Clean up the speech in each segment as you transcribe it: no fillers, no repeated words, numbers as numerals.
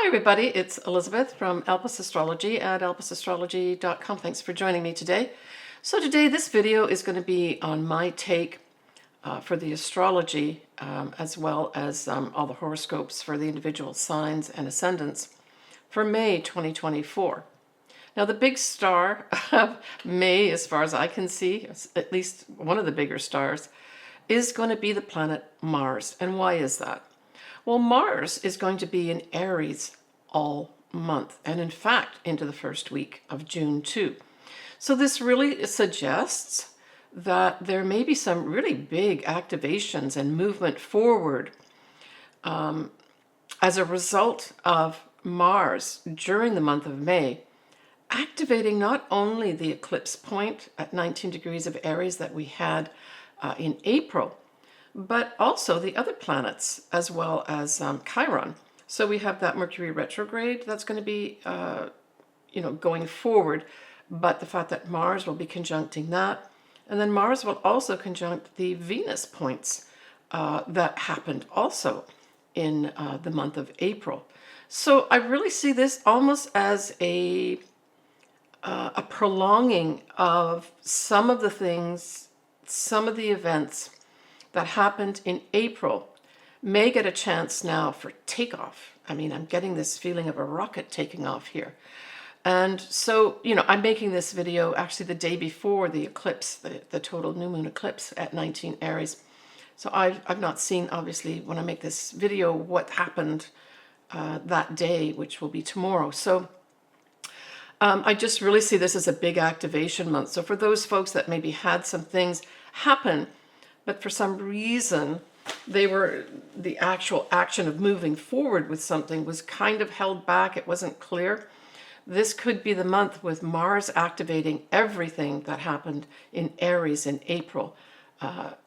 Hi everybody, it's Elizabeth from Elpis Astrology at elpisastrology.com. Thanks for joining me today. So today this video is going to be on my take for the astrology as well as all the horoscopes for the individual signs and ascendants for May 2024. Now the big star of May, as far as I can see, at least one of the bigger stars, is going to be the planet Mars. And why is that? Well, Mars is going to be in Aries all month, and in fact, into the first week of June too. So this really suggests that there may be some really big activations and movement forward as a result of Mars during the month of May, activating not only the eclipse point at 19 degrees of Aries that we had in April, but also the other planets as well as Chiron. So we have that Mercury retrograde that's going to be, going forward, but the fact that Mars will be conjuncting that, and then Mars will also conjunct the Venus points that happened also in the month of April. So I really see this almost as a prolonging of some of the things, some of the events that happened in April may get a chance now for takeoff. I mean, I'm getting this feeling of a rocket taking off here. And so, I'm making this video actually the day before the eclipse, the total new moon eclipse at 19 Aries. So I've not seen, obviously, when I make this video, what happened that day, which will be tomorrow. So I just really see this as a big activation month. So for those folks that maybe had some things happen, but for some reason the actual action of moving forward with something was kind of held back, it wasn't clear. This could be the month with Mars activating everything that happened in Aries in April.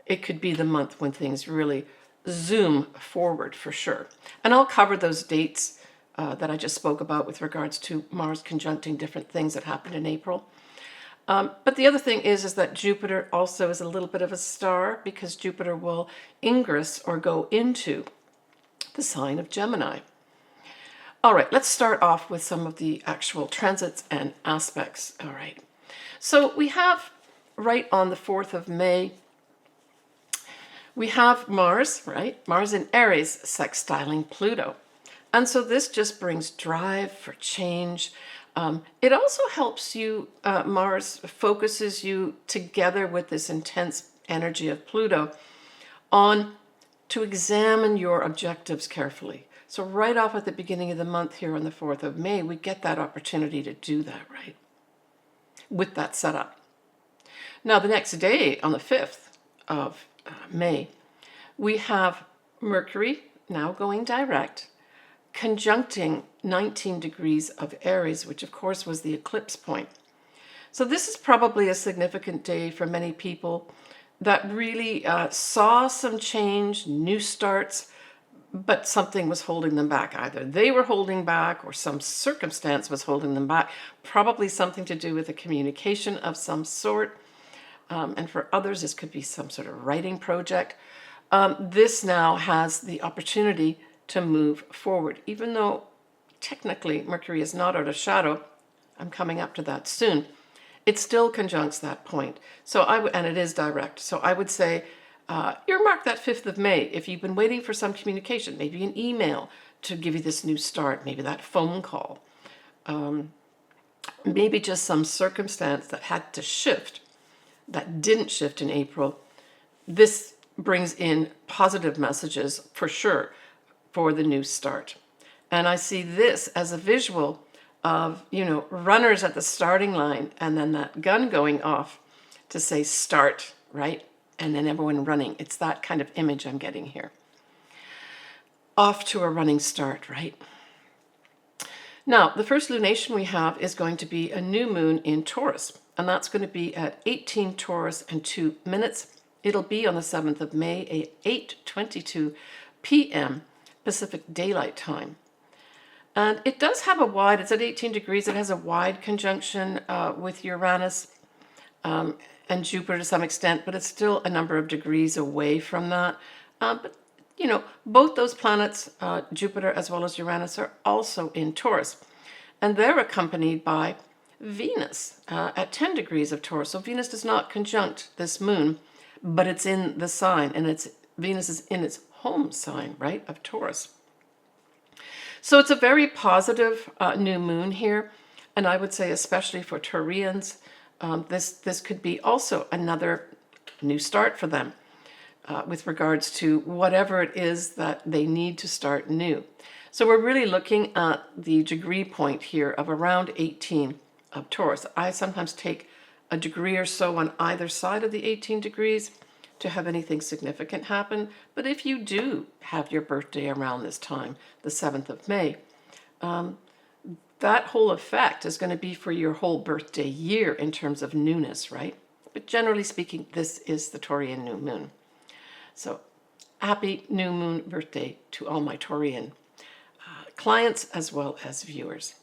It could be the month when things really zoom forward for sure. And I'll cover those dates that I just spoke about with regards to Mars conjuncting different things that happened in April. But the other thing is that Jupiter also is a little bit of a star, because Jupiter will ingress or go into the sign of Gemini. All right, let's start off with some of the actual transits and aspects. All right, so we have right on the 4th of May, we have Mars, right? Mars in Aries sextiling Pluto. And so this just brings drive for change. It also helps you, Mars focuses you together with this intense energy of Pluto on to examine your objectives carefully. So right off at the beginning of the month here on the 4th of May, we get that opportunity to do that, right? With that setup. Now the next day on the 5th of May, we have Mercury now going direct, conjuncting 19 degrees of Aries, which of course was the eclipse point. So this is probably a significant day for many people that really saw some change, new starts, but something was holding them back. Either they were holding back or some circumstance was holding them back, probably something to do with a communication of some sort. And for others, this could be some sort of writing project. This now has the opportunity to move forward, even though technically Mercury is not out of shadow. I'm coming up to that soon. It still conjuncts that point. So and it is direct. So I would say earmark that 5th of May. If you've been waiting for some communication, maybe an email to give you this new start, maybe that phone call, maybe just some circumstance that had to shift, that didn't shift in April. This brings in positive messages for sure for the new start. And I see this as a visual of, runners at the starting line and then that gun going off to say start, right? And then everyone running. It's that kind of image I'm getting here. Off to a running start, right? Now, the first lunation we have is going to be a new moon in Taurus, and that's going to be at 18 Taurus and 2 minutes. It'll be on the 7th of May at 8:22 p.m. Pacific Daylight Time. And it does have it's at 18 degrees, it has a wide conjunction with Uranus and Jupiter to some extent, but it's still a number of degrees away from that. But both those planets, Jupiter as well as Uranus, are also in Taurus. And they're accompanied by Venus at 10 degrees of Taurus. So Venus does not conjunct this moon, but it's in the sign, and Venus is in its home sign, right, of Taurus. So it's a very positive new moon here, and I would say especially for Taurians, this could be also another new start for them with regards to whatever it is that they need to start new. So we're really looking at the degree point here of around 18 of Taurus. I sometimes take a degree or so on either side of the 18 degrees to have anything significant happen. But if you do have your birthday around this time, the 7th of May, that whole effect is going to be for your whole birthday year in terms of newness, right? But generally speaking, this is the Taurian new moon. So happy new moon birthday to all my Taurian clients as well as viewers.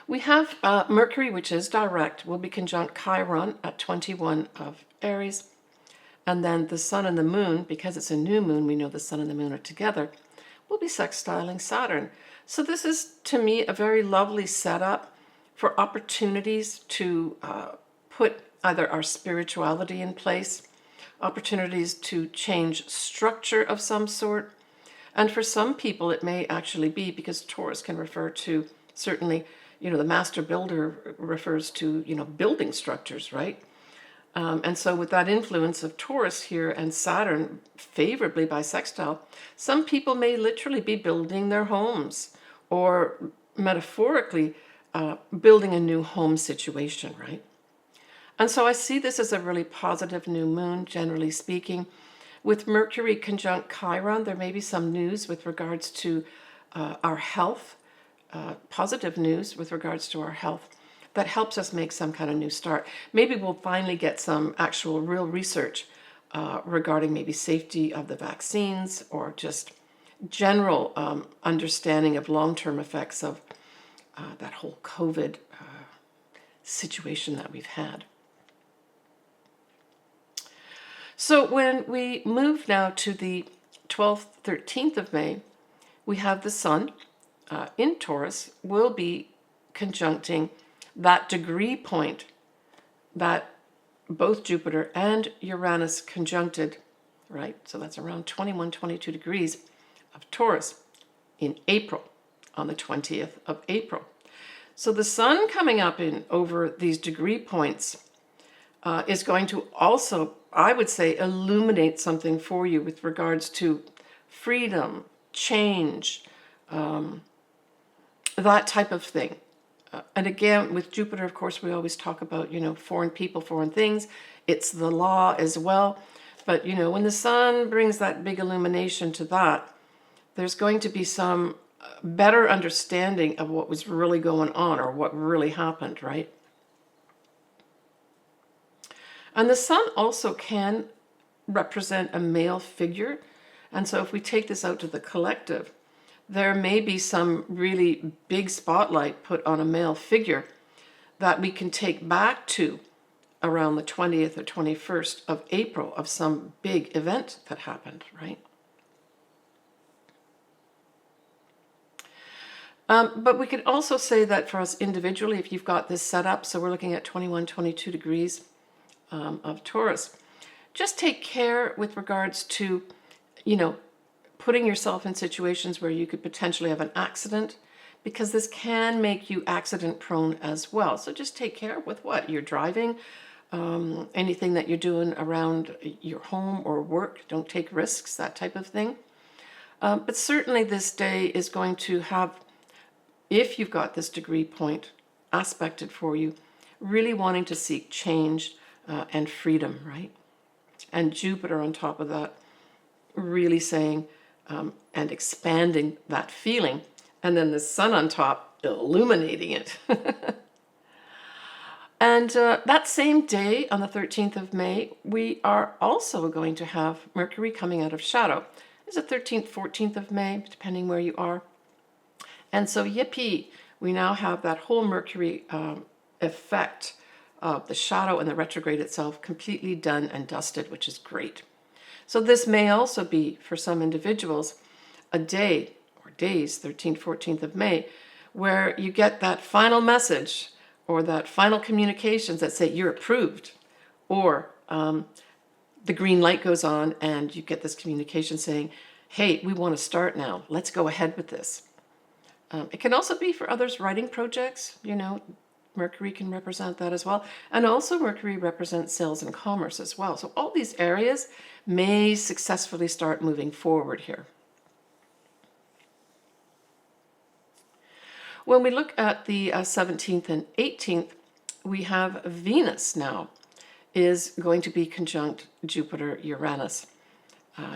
We have Mercury, which is direct, will be conjunct Chiron at 21 of Aries. And then the sun and the moon, because it's a new moon, we know the sun and the moon are together, will be sextiling Saturn. So this is, to me, a very lovely setup for opportunities to put either our spirituality in place, opportunities to change structure of some sort. And for some people, it may actually be, because Taurus can refer to, certainly, the master builder refers to, building structures, right? And so with that influence of Taurus here and Saturn favorably by sextile, some people may literally be building their homes, or metaphorically building a new home situation, right? And so I see this as a really positive new moon, generally speaking. With Mercury conjunct Chiron, there may be some news with regards to our health, positive news with regards to our health, that helps us make some kind of new start. Maybe we'll finally get some actual real research regarding maybe safety of the vaccines, or just general understanding of long-term effects of that whole COVID situation that we've had. So when we move now to the 12th, 13th of May, we have the sun in Taurus will be conjuncting that degree point that both Jupiter and Uranus conjuncted, right? So that's around 21, 22 degrees of Taurus in April, on the 20th of April. So the sun coming up in over these degree points is going to also, I would say, illuminate something for you with regards to freedom, change, that type of thing. And again, with Jupiter, of course, we always talk about, foreign people, foreign things. It's the law as well. But, when the sun brings that big illumination to that, there's going to be some better understanding of what was really going on, or what really happened, right? And the sun also can represent a male figure. And so if we take this out to the collective, there may be some really big spotlight put on a male figure that we can take back to around the 20th or 21st of April of some big event that happened, right? But we could also say that for us individually, if you've got this set up, so we're looking at 21, 22 degrees of Taurus, just take care with regards to, putting yourself in situations where you could potentially have an accident, because this can make you accident prone as well. So just take care with what you're driving, anything that you're doing around your home or work. Don't take risks, that type of thing. But certainly this day is going to have, if you've got this degree point aspected for you, really wanting to seek change and freedom, right? And Jupiter on top of that, really saying and expanding that feeling. And then the sun on top, illuminating it. And that same day, on the 13th of May, we are also going to have Mercury coming out of shadow. It's the 13th, 14th of May, depending where you are. And so, yippee, we now have that whole Mercury effect of the shadow and the retrograde itself completely done and dusted, which is great. So this may also be, for some individuals, a day or days, 13th, 14th of May, where you get that final message or that final communications that say you're approved, or the green light goes on and you get this communication saying, hey, we want to start now. Let's go ahead with this. It can also be for others writing projects, Mercury can represent that as well. And also Mercury represents sales and commerce as well. So all these areas may successfully start moving forward here. When we look at the 17th and 18th, we have Venus now is going to be conjunct Jupiter, Uranus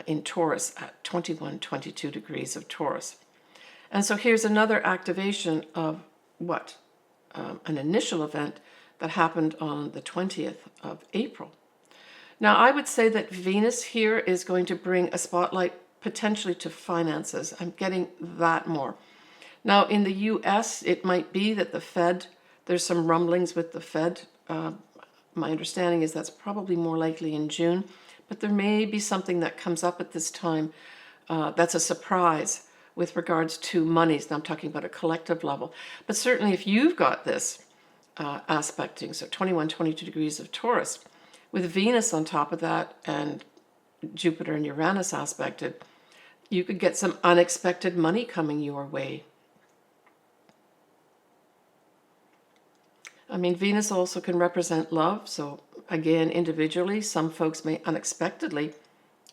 in Taurus at 21, 22 degrees of Taurus. And so here's another activation of what? An initial event that happened on the 20th of April. Now, I would say that Venus here is going to bring a spotlight potentially to finances. I'm getting that more. Now, in the US, it might be that the Fed, there's some rumblings with the Fed. My understanding is that's probably more likely in June, but there may be something that comes up at this time that's a surprise with regards to monies. Now I'm talking about a collective level. But certainly if you've got this aspecting, so 21, 22 degrees of Taurus, with Venus on top of that and Jupiter and Uranus aspected, you could get some unexpected money coming your way. I mean, Venus also can represent love. So again, individually, some folks may unexpectedly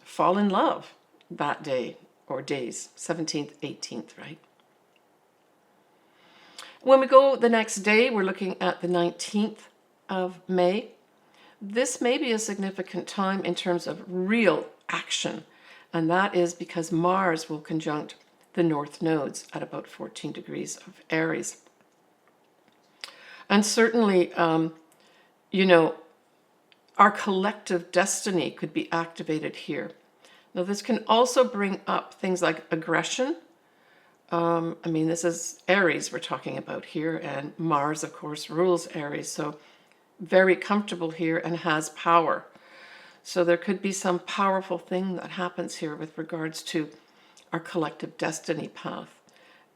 fall in love that day or days, 17th, 18th, right? When we go the next day, we're looking at the 19th of May. This may be a significant time in terms of real action. And that is because Mars will conjunct the north nodes at about 14 degrees of Aries. And certainly, our collective destiny could be activated here. Now, this can also bring up things like aggression. This is Aries we're talking about here, and Mars, of course, rules Aries. So very comfortable here and has power. So there could be some powerful thing that happens here with regards to our collective destiny path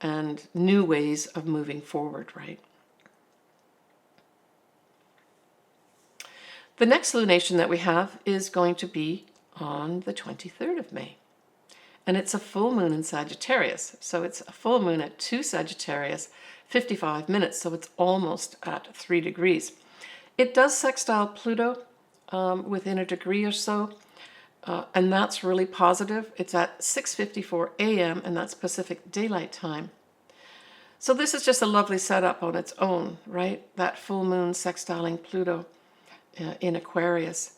and new ways of moving forward, right? The next lunation that we have is going to be on the 23rd of May. And it's a full moon in Sagittarius. So it's a full moon at 2 Sagittarius, 55 minutes. So it's almost at 3 degrees. It does sextile Pluto within a degree or so. And that's really positive. It's at 6:54 a.m. and that's Pacific Daylight Time. So this is just a lovely setup on its own, right? That full moon sextiling Pluto in Aquarius.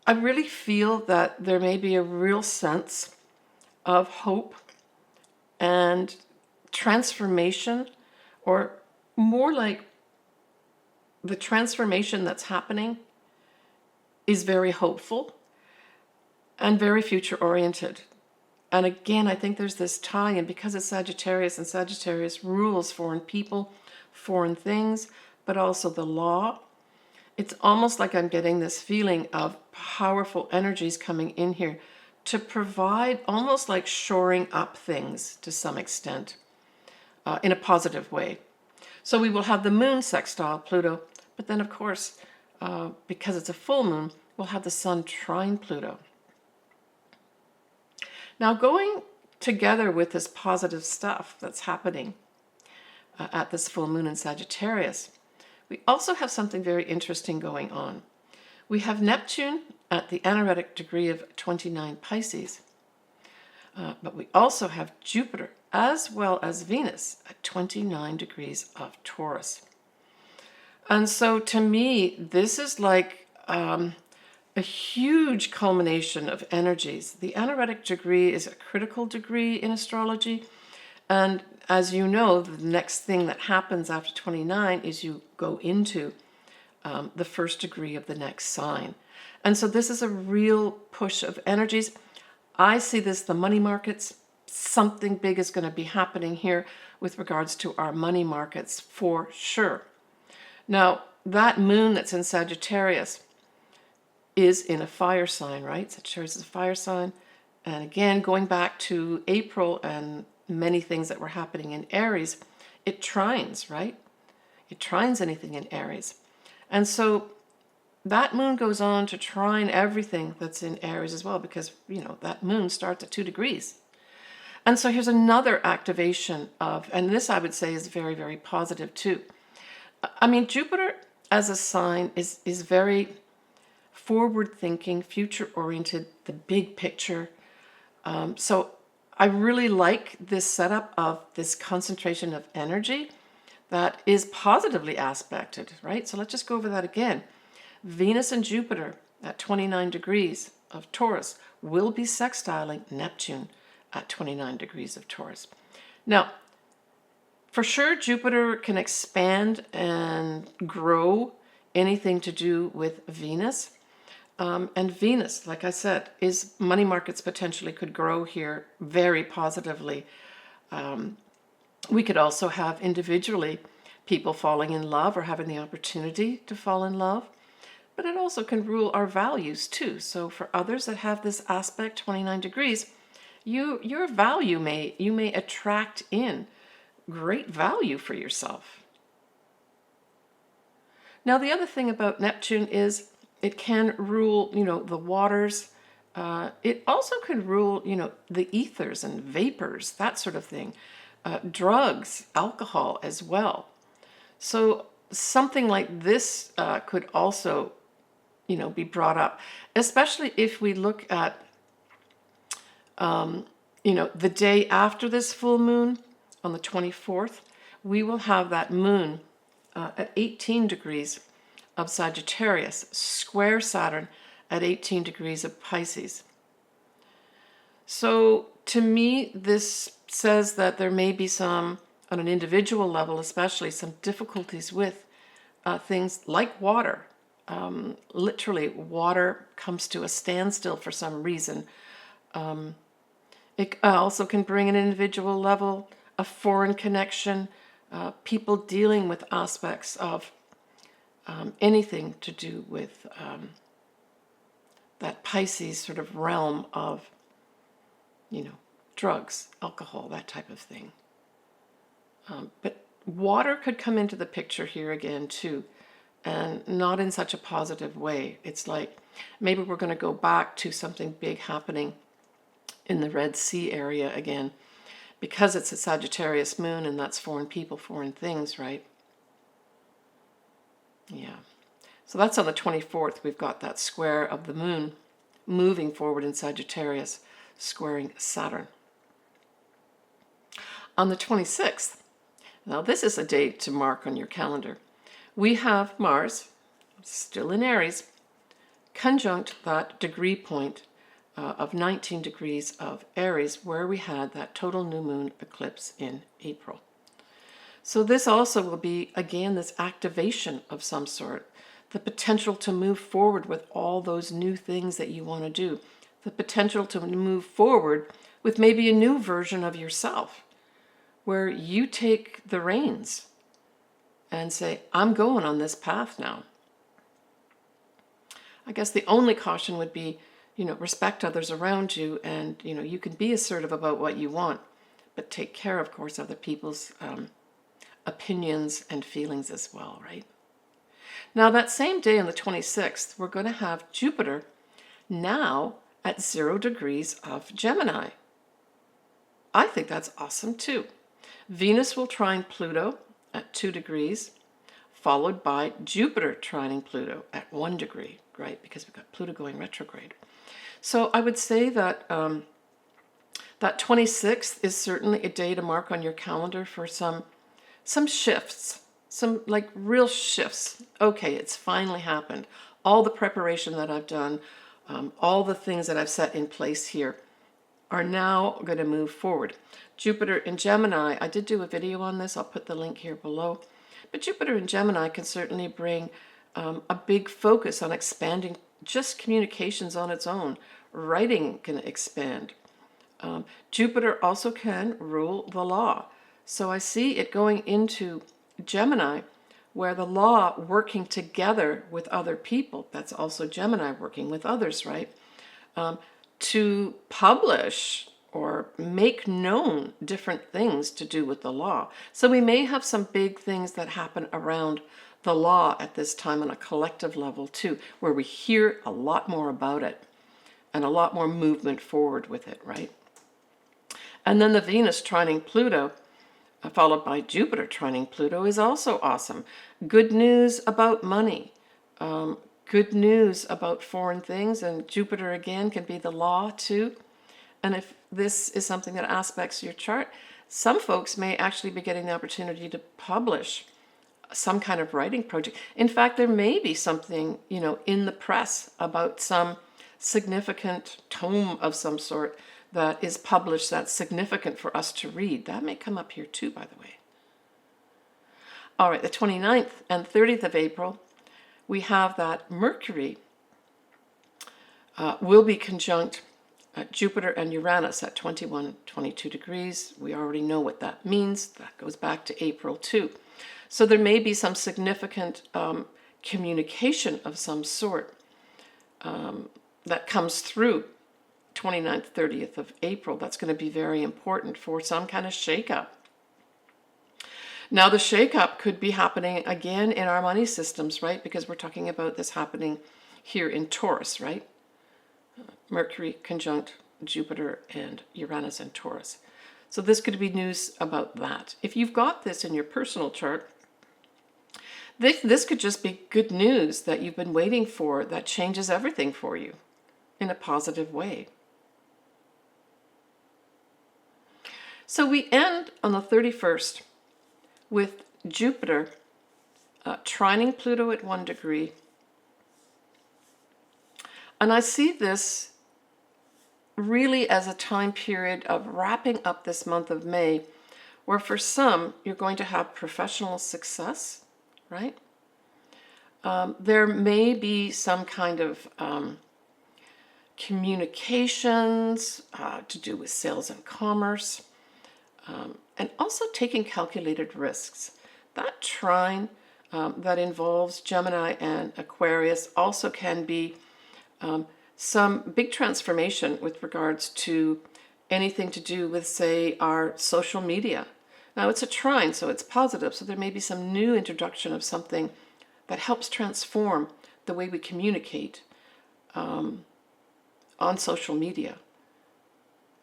I really feel that there may be a real sense of hope and transformation, or more like the transformation that's happening is very hopeful and very future oriented. And again, I think there's this tie in because it's Sagittarius, and Sagittarius rules foreign people, foreign things, but also the law. It's almost like I'm getting this feeling of powerful energies coming in here to provide almost like shoring up things to some extent in a positive way. So we will have the moon sextile Pluto, but then of course, because it's a full moon, we'll have the sun trine Pluto. Now going together with this positive stuff that's happening at this full moon in Sagittarius, we also have something very interesting going on. We have Neptune at the anaretic degree of 29 Pisces, but we also have Jupiter as well as Venus at 29 degrees of Taurus. And so to me, this is like a huge culmination of energies. The anaretic degree is a critical degree in astrology. And as you know, the next thing that happens after 29 is you go into the first degree of the next sign. And so this is a real push of energies. I see this, the money markets, something big is going to be happening here with regards to our money markets for sure. Now, that moon that's in Sagittarius is in a fire sign, right? Sagittarius is a fire sign. And again, going back to April and many things that were happening in Aries, it trines, right? It trines anything in Aries. And so that moon goes on to trine everything that's in Aries as well, because, you know, that moon starts at 2 degrees. And so here's another activation of, and this I would say is very, very positive too. I mean, Jupiter as a sign is very forward thinking, future oriented, the big picture. So I really like this setup of this concentration of energy that is positively aspected, right? So let's just go over that again. Venus and Jupiter at 29 degrees of Taurus will be sextiling Neptune at 29 degrees of Taurus. Now, for sure, Jupiter can expand and grow anything to do with Venus. And Venus, like I said, is money markets potentially could grow here very positively. We could also have individually people falling in love or having the opportunity to fall in love. But it also can rule our values too. So for others that have this aspect, 29 degrees, your value you may attract in great value for yourself. Now, the other thing about Neptune is it can rule, you know, the waters. It also can rule, you know, the ethers and vapors, that sort of thing. Drugs, alcohol as well. So something like this could also, you know, be brought up, especially if we look at, you know, the day after this full moon on the 24th, we will have that moon at 18 degrees of Sagittarius, square Saturn at 18 degrees of Pisces. So to me, this says that there may be some, on an individual level especially, some difficulties with things like water. Literally, water comes to a standstill for some reason. It also can bring an individual level, a foreign connection, people dealing with aspects of anything to do with that Pisces sort of realm of, you know, drugs, alcohol, that type of thing. But water could come into the picture here again too, and not in such a positive way. It's like maybe we're going to go back to something big happening in the Red Sea area again, because it's a Sagittarius moon and that's foreign people, foreign things, right? Yeah. So that's on the 24th. We've got that square of the moon moving forward in Sagittarius, squaring Saturn. On the 26th, now this is a date to mark on your calendar. We have Mars, still in Aries, conjunct that degree point of 19 degrees of Aries, where we had that total new moon eclipse in April. So this also will be, again, this activation of some sort, the potential to move forward with all those new things that you want to do, the potential to move forward with maybe a new version of yourself, where you take the reins and say, I'm going on this path now. I guess the only caution would be, you know, respect others around you, and, you know, you can be assertive about what you want, but take care, of course, of other people's opinions and feelings as well, right? Now, that same day on the 26th, we're going to have Jupiter now at 0 degrees of Gemini. I think that's awesome too. Venus will trine Pluto at 2 degrees, followed by Jupiter trining Pluto at 1 degree, right? Because we've got Pluto going retrograde. So I would say that that 26th is certainly a day to mark on your calendar for some shifts, some like real shifts. Okay, it's finally happened. All the preparation that I've done, all the things that I've set in place here are now going to move forward. Jupiter in Gemini, I did do a video on this. I'll put the link here below. But Jupiter in Gemini can certainly bring a big focus on expanding just communications on its own. Writing can expand. Jupiter also can rule the law. So I see it going into Gemini where the law working together with other people, that's also Gemini working with others, right? To publish or make known different things to do with the law. So we may have some big things that happen around the law at this time on a collective level too, where we hear a lot more about it and a lot more movement forward with it, right? And then the Venus trining Pluto, followed by Jupiter trining Pluto, is also awesome. Good news about money. Good news about foreign things, and Jupiter again can be the law too. And if this is something that aspects your chart, some folks may actually be getting the opportunity to publish some kind of writing project. In fact, there may be something, in the press about some significant tome of some sort that is published that's significant for us to read. That may come up here too, by the way. All right, the 29th and 30th of April, we have that Mercury will be conjunct Jupiter and Uranus at 21, 22 degrees. We already know what that means. That goes back to April too. So there may be some significant communication of some sort that comes through 29th, 30th of April. That's going to be very important for some kind of shakeup. Now, the shakeup could be happening again in our money systems, right? Because we're talking about this happening here in Taurus, right? Mercury conjunct Jupiter and Uranus and Taurus. So this could be news about that. If you've got this in your personal chart, this could just be good news that you've been waiting for that changes everything for you in a positive way. So we end on the 31st with Jupiter trining Pluto at 1 degree. And I see this really as a time period of wrapping up this month of May, where for some, you're going to have professional success, right? There may be some kind of communications to do with sales and commerce, and also taking calculated risks. That trine that involves Gemini and Aquarius also can be some big transformation with regards to anything to do with, say, our social media. Now, it's a trine, so it's positive, so there may be some new introduction of something that helps transform the way we communicate on social media.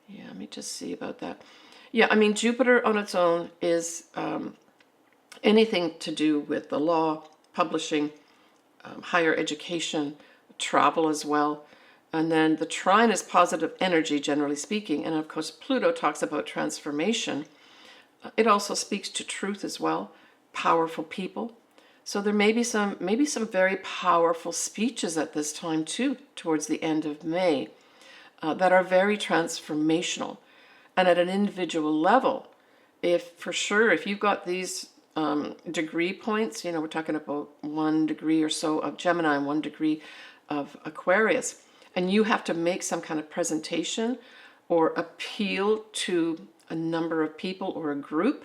Yeah, let me just see about that. Yeah, I mean, Jupiter on its own is anything to do with the law, publishing, higher education, travel as well. And then the trine is positive energy, generally speaking. And of course, Pluto talks about transformation. It also speaks to truth as well, powerful people. So there may be some very powerful speeches at this time too, towards the end of May, that are very transformational. And at an individual level, if you've got these degree points, we're talking about 1 degree or so of Gemini and 1 degree of Aquarius, and you have to make some kind of presentation or appeal to a number of people or a group,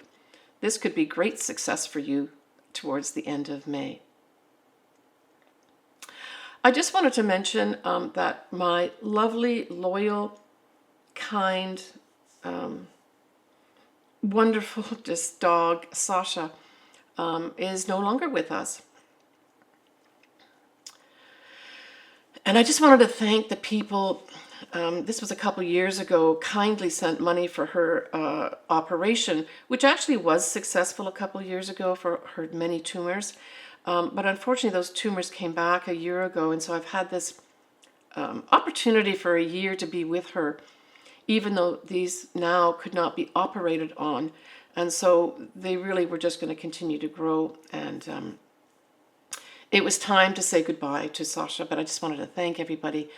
this could be great success for you towards the end of May. I just wanted to mention that my lovely, loyal, kind, wonderful just dog, Sasha, is no longer with us. And I just wanted to thank the people, this was a couple years ago, kindly sent money for her operation, which actually was successful a couple years ago for her many tumors. But unfortunately, those tumors came back a year ago, and so I've had this opportunity for a year to be with her, even though these now could not be operated on. And so they really were just going to continue to grow, and it was time to say goodbye to Sasha, but I just wanted to thank everybody.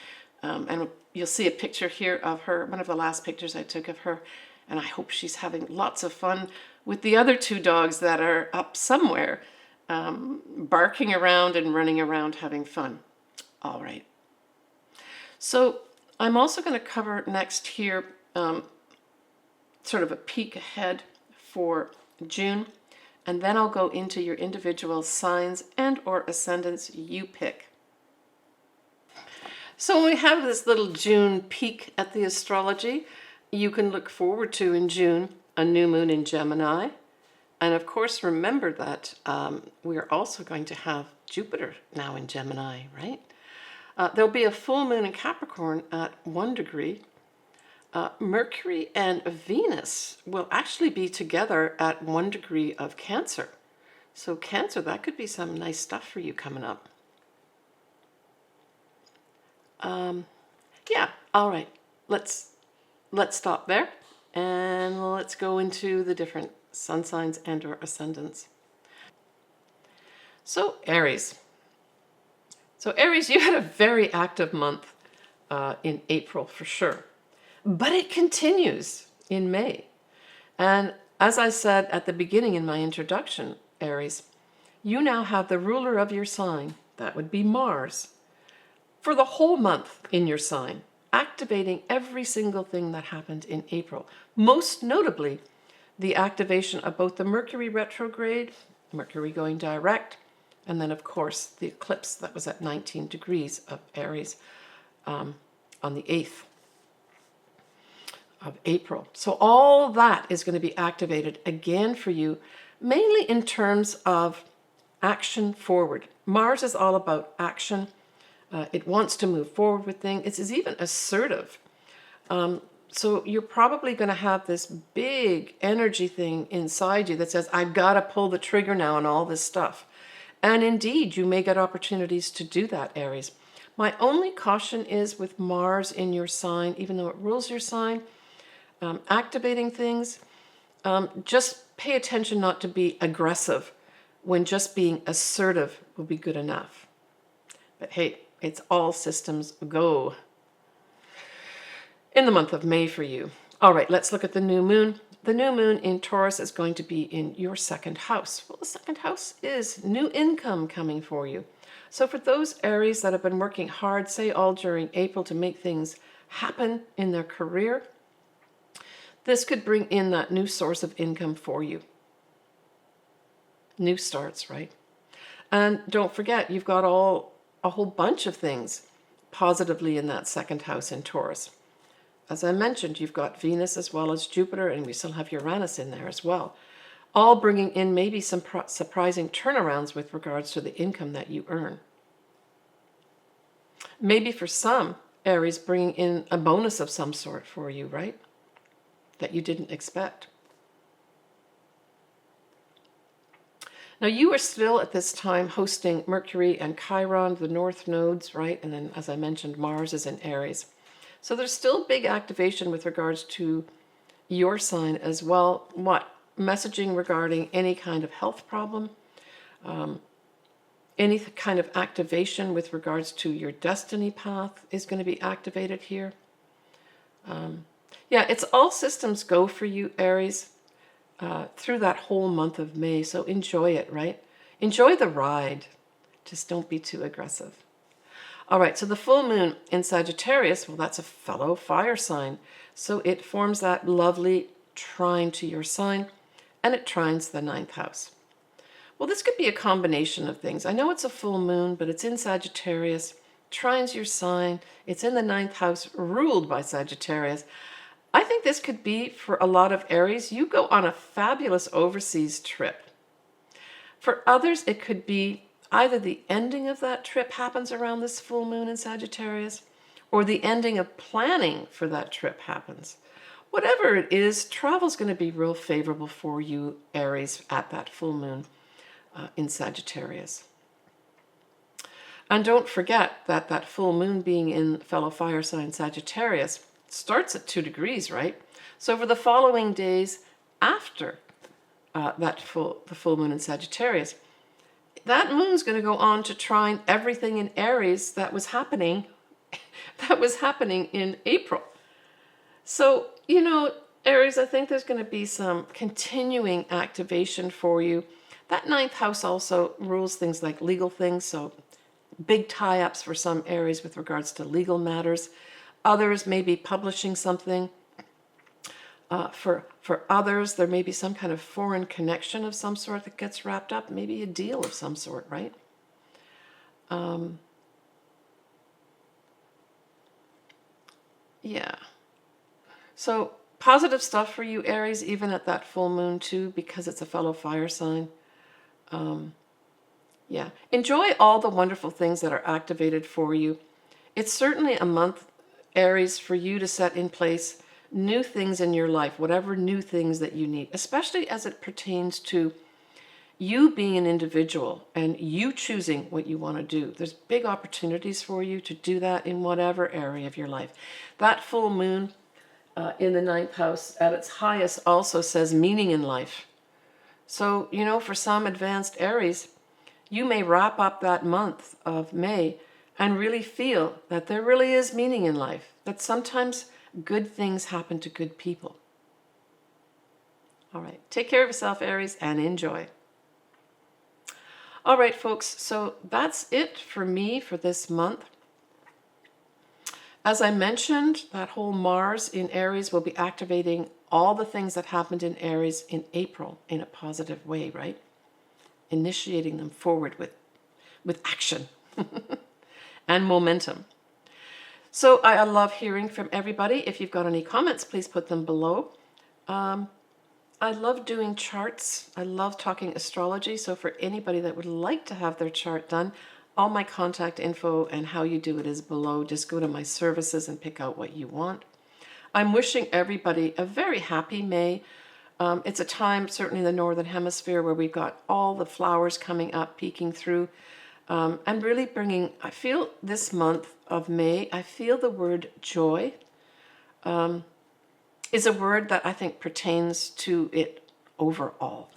And you'll see a picture here of her, one of the last pictures I took of her, and I hope she's having lots of fun with the other 2 dogs that are up somewhere, barking around and running around having fun. All right. So I'm also going to cover next here sort of a peek ahead for June. and then I'll go into your individual signs and or ascendants you pick. So when we have this little June peek at the astrology, you can look forward to in June a new moon in Gemini. And of course, remember that we're also going to have Jupiter now in Gemini, right? There'll be a full moon in Capricorn at 1 degree. Mercury and Venus will actually be together at 1 degree of Cancer. So Cancer, that could be some nice stuff for you coming up. Yeah, all right. Let's stop there and let's go into the different sun signs and or ascendants. So Aries. So Aries, you had a very active month in April for sure, but it continues in May. And as I said at the beginning in my introduction, Aries, you now have the ruler of your sign, that would be Mars, for the whole month in your sign, activating every single thing that happened in April. Most notably, the activation of both the Mercury retrograde, Mercury going direct, and then of course the eclipse that was at 19 degrees of Aries on the 8th of April. So all that is going to be activated again for you, mainly in terms of action forward. Mars is all about action. It wants to move forward with things. It's even assertive. So you're probably going to have this big energy thing inside you that says, I've got to pull the trigger now on all this stuff. And indeed, you may get opportunities to do that, Aries. My only caution is with Mars in your sign, even though it rules your sign, activating things, just pay attention not to be aggressive when just being assertive will be good enough. But hey, it's all systems go in the month of May for you. All right, let's look at the new moon. The new moon in Taurus is going to be in your second house. Well, the second house is new income coming for you. So for those Aries that have been working hard, say all during April, to make things happen in their career, this could bring in that new source of income for you. New starts, right? And don't forget, you've got a whole bunch of things positively in that second house in Taurus. As I mentioned, you've got Venus as well as Jupiter, and we still have Uranus in there as well, all bringing in maybe some surprising turnarounds with regards to the income that you earn. Maybe for some, Aries, bringing in a bonus of some sort for you, right? That you didn't expect. Now, you are still at this time hosting Mercury and Chiron, the north nodes, right? And then, as I mentioned, Mars is in Aries. So there's still big activation with regards to your sign as well. What? Messaging regarding any kind of health problem, any kind of activation with regards to your destiny path is going to be activated here. Yeah, it's all systems go for you, Aries, through that whole month of May. So enjoy it, right? Enjoy the ride. Just don't be too aggressive. All right, so the full moon in Sagittarius, well, that's a fellow fire sign. So it forms that lovely trine to your sign, and it trines the 9th house. Well, this could be a combination of things. I know it's a full moon, but it's in Sagittarius, trines your sign. It's in the 9th house, ruled by Sagittarius. I think this could be, for a lot of Aries, you go on a fabulous overseas trip. For others, it could be either the ending of that trip happens around this full moon in Sagittarius, or the ending of planning for that trip happens. Whatever it is, travel's going to be real favorable for you, Aries, at that full moon in Sagittarius. And don't forget that that full moon being in fellow fire sign Sagittarius starts at 2 degrees, right? So for the following days after the full moon in Sagittarius, that moon's going to go on to trine everything in Aries that was happening in April. So, you know, Aries, I think there's going to be some continuing activation for you. That 9th house also rules things like legal things, so big tie-ups for some Aries with regards to legal matters. Others may be publishing something. For others, there may be some kind of foreign connection of some sort that gets wrapped up, maybe a deal of some sort, right? Yeah. So positive stuff for you, Aries, even at that full moon too, because it's a fellow fire sign. Yeah. Enjoy all the wonderful things that are activated for you. It's certainly a month, Aries, for you to set in place new things in your life, whatever new things that you need, especially as it pertains to you being an individual and you choosing what you want to do. There's big opportunities for you to do that in whatever area of your life. That full moon in the ninth house at its highest also says meaning in life. So, you know, for some advanced Aries, you may wrap up that month of May and really feel that there really is meaning in life, that sometimes good things happen to good people. All right, take care of yourself, Aries, and enjoy. All right, folks, so that's it for me for this month. As I mentioned, that whole Mars in Aries will be activating all the things that happened in Aries in April in a positive way, right? Initiating them forward with action and momentum. So I love hearing from everybody. If you've got any comments, please put them below. I love doing charts. I love talking astrology. So for anybody that would like to have their chart done, all my contact info and how you do it is below. Just go to my services and pick out what you want. I'm wishing everybody a very happy May. It's a time, certainly in the Northern Hemisphere, where we've got all the flowers coming up, peeking through. I'm really bringing, I feel this month of May, I feel the word joy is a word that I think pertains to it overall.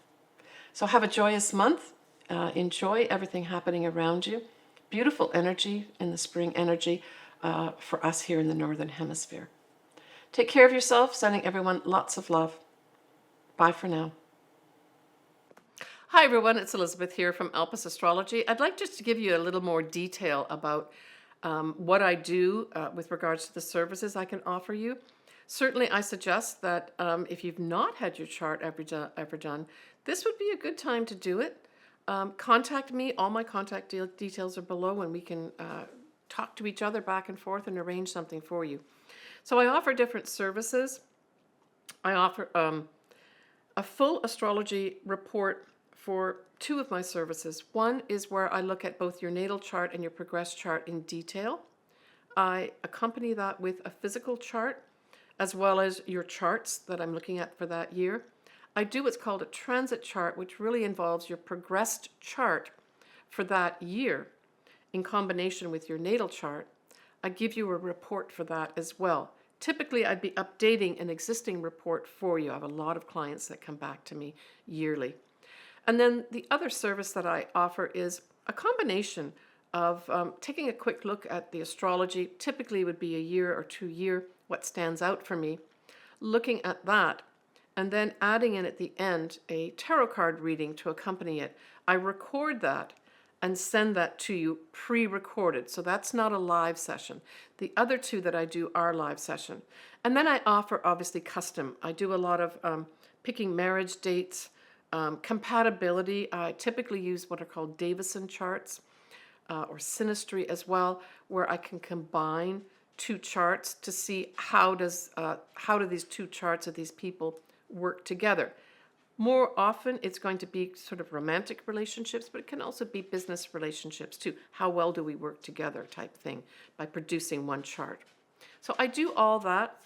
So have a joyous month. Enjoy everything happening around you. Beautiful energy in the spring energy for us here in the Northern Hemisphere. Take care of yourself, sending everyone lots of love. Bye for now. Hi everyone, it's Elizabeth here from Alpus Astrology. I'd like just to give you a little more detail about what I do with regards to the services I can offer you. Certainly I suggest that if you've not had your chart ever done, this would be a good time to do it. Contact me. All my contact details are below, and we can talk to each other back and forth and arrange something for you. So I offer different services. I offer a full astrology report for two of my services. One is where I look at both your natal chart and your progress chart in detail. I accompany that with a physical chart as well as your charts that I'm looking at for that year. I do what's called a transit chart, which really involves your progressed chart for that year in combination with your natal chart. I give you a report for that as well. Typically, I'd be updating an existing report for you. I have a lot of clients that come back to me yearly. And then the other service that I offer is a combination of taking a quick look at the astrology. Typically would be a year or 2 year, what stands out for me, looking at that, and then adding in at the end a tarot card reading to accompany it. I record that and send that to you pre-recorded. So that's not a live session. The other two that I do are live session. And then I offer obviously custom. I do a lot of picking marriage dates, compatibility. I typically use what are called Davison charts or synastry as well, where I can combine two charts to see how do these two charts of these people work together. More often it's going to be sort of romantic relationships, but it can also be business relationships too. How well do we work together type thing by producing one chart. So I do all that.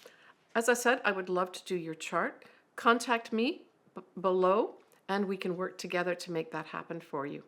As I said, I would love to do your chart. Contact me below and we can work together to make that happen for you.